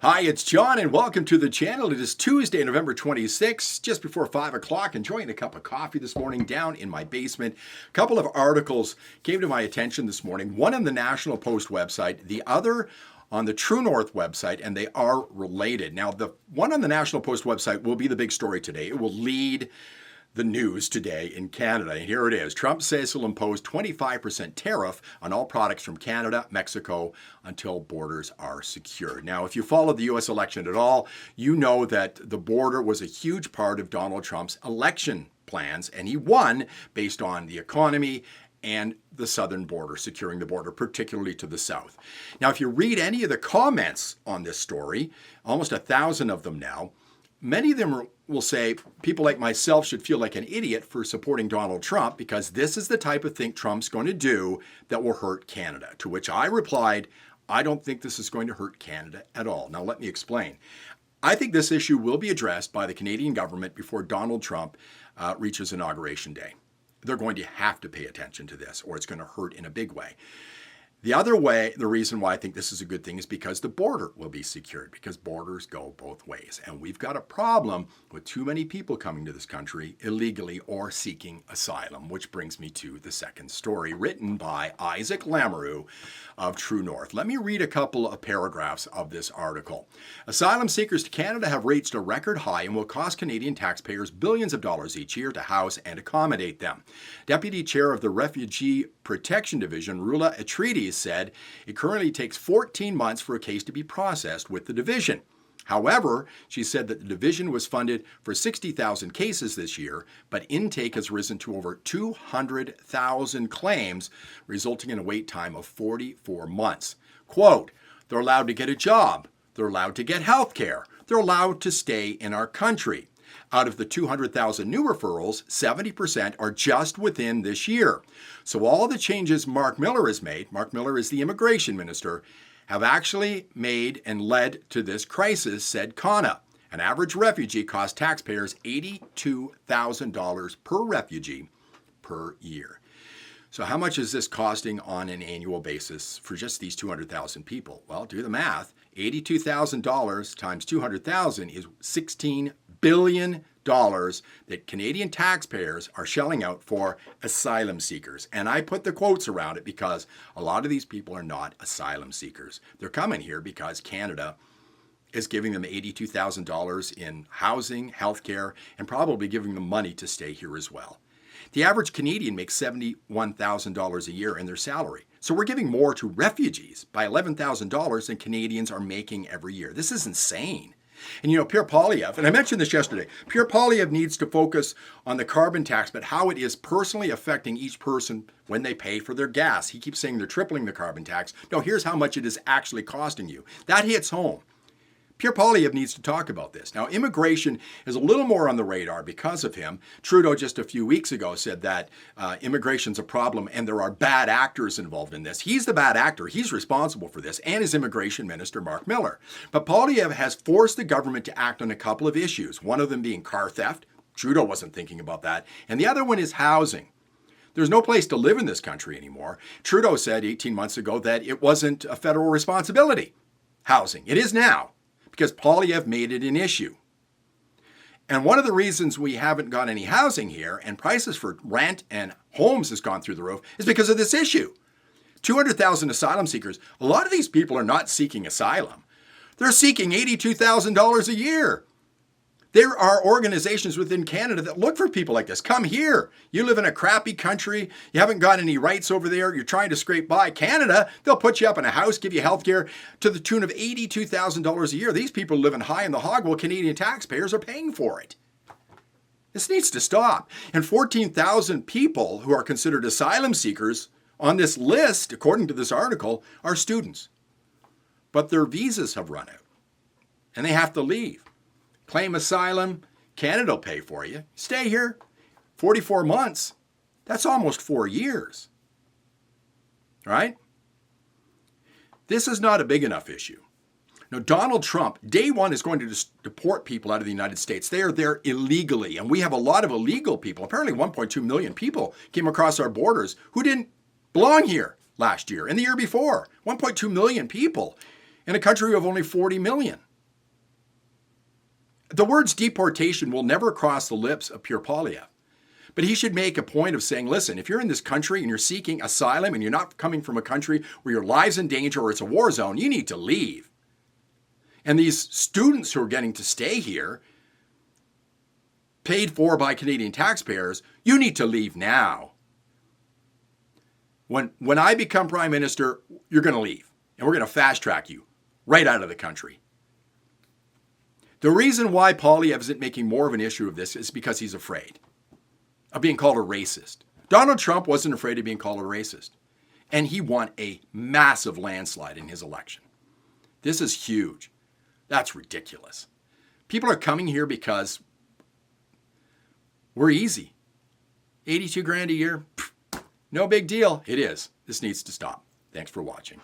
Hi, it's John, and welcome to the channel. It is Tuesday, November 26th, just before 5 o'clock, enjoying a cup of coffee this morning down in my basement. A couple of articles came to my attention this morning, one on the National Post website, the other on the True North website, and they are related. Now, the one on the National Post website will be the big story today. It will lead the news today in Canada. And here it is. Trump says he'll impose 25% tariff on all products from Canada, Mexico, until borders are secured. Now, if you followed the U.S. election at all, you know that the border was a huge part of Donald Trump's election plans, and he won based on the economy and the southern border, securing the border, particularly to the south. Now, if you read any of the comments on this story, almost 1,000 of them now, many of them will say people like myself should feel like an idiot for supporting Donald Trump because this is the type of thing Trump's going to do that will hurt Canada. To which I replied, I don't think this is going to hurt Canada at all. Now, let me explain. I think this issue will be addressed by the Canadian government before Donald Trump reaches Inauguration Day. They're going to have to pay attention to this, or it's going to hurt in a big way. The other way, the reason why I think this is a good thing is because the border will be secured, because borders go both ways. And we've got a problem with too many people coming to this country illegally or seeking asylum, which brings me to the second story written by Isaac Lamoureux of True North. Let me read a couple of paragraphs of this article. Asylum seekers to Canada have reached a record high and will cost Canadian taxpayers billions of dollars each year to house and accommodate them. Deputy Chair of the Refugee Protection Division, Rula Atreides, said it currently takes 14 months for a case to be processed with the division. However, she said that the division was funded for 60,000 cases this year, but intake has risen to over 200,000 claims, resulting in a wait time of 44 months. Quote, they're allowed to get a job, they're allowed to get health care, they're allowed to stay in our country. Out of the 200,000 new referrals, 70% are just within this year. So all the changes Mark Miller has made, Mark Miller is the immigration minister, have actually made and led to this crisis, said Kana. An average refugee costs taxpayers $82,000 per refugee per year. So how much is this costing on an annual basis for just these 200,000 people? Well, do the math. $82,000 times 200,000 is $16 billion that Canadian taxpayers are shelling out for asylum seekers. And I put the quotes around it because a lot of these people are not asylum seekers. They're coming here because Canada is giving them $82,000 in housing, healthcare, and probably giving them money to stay here as well. The average Canadian makes $71,000 a year in their salary. So we're giving more to refugees by $11,000 than Canadians are making every year. This is insane. And you know, Pierre Poilievre, and I mentioned this yesterday, Pierre Poilievre needs to focus on the carbon tax, but how it is personally affecting each person when they pay for their gas. He keeps saying they're tripling the carbon tax. No, here's how much it is actually costing you. That hits home. Pierre Poilievre needs to talk about this. Now, immigration is a little more on the radar because of him. Trudeau just a few weeks ago said that immigration's a problem and there are bad actors involved in this. He's the bad actor. He's responsible for this, and his immigration minister, Mark Miller. But Poilievre has forced the government to act on a couple of issues, one of them being car theft. Trudeau wasn't thinking about that. And the other one is housing. There's no place to live in this country anymore. Trudeau said 18 months ago that it wasn't a federal responsibility, housing. It is now, because Poilievre made it an issue. And one of the reasons we haven't got any housing here and prices for rent and homes has gone through the roof is because of this issue. 200,000 asylum seekers. A lot of these people are not seeking asylum. They're seeking $82,000 a year. There are organizations within Canada that look for people like this. Come here. You live in a crappy country. You haven't got any rights over there. You're trying to scrape by. Canada, they'll put you up in a house, give you health care to the tune of $82,000 a year. These people are living high in the hog while Canadian taxpayers are paying for it. This needs to stop. And 14,000 people who are considered asylum seekers on this list, according to this article, are students. But their visas have run out and they have to leave. Claim asylum, Canada will pay for you. Stay here 44 months. That's almost 4 years. Right? This is not a big enough issue. Now, Donald Trump, day one, is going to deport people out of the United States. They are there illegally, and we have a lot of illegal people. Apparently 1.2 million people came across our borders who didn't belong here last year and the year before. 1.2 million people in a country of only 40 million. The words deportation will never cross the lips of Pierre Poilievre. But he should make a point of saying, listen, if you're in this country and you're seeking asylum and you're not coming from a country where your life's in danger or it's a war zone, you need to leave. And these students who are getting to stay here, paid for by Canadian taxpayers, you need to leave now. When I become Prime Minister, you're going to leave. And we're going to fast track you right out of the country. The reason why Poilievre isn't making more of an issue of this is because he's afraid of being called a racist. Donald Trump wasn't afraid of being called a racist. And he won a massive landslide in his election. This is huge. That's ridiculous. People are coming here because we're easy. 82 grand a year, no big deal. It is. This needs to stop. Thanks for watching.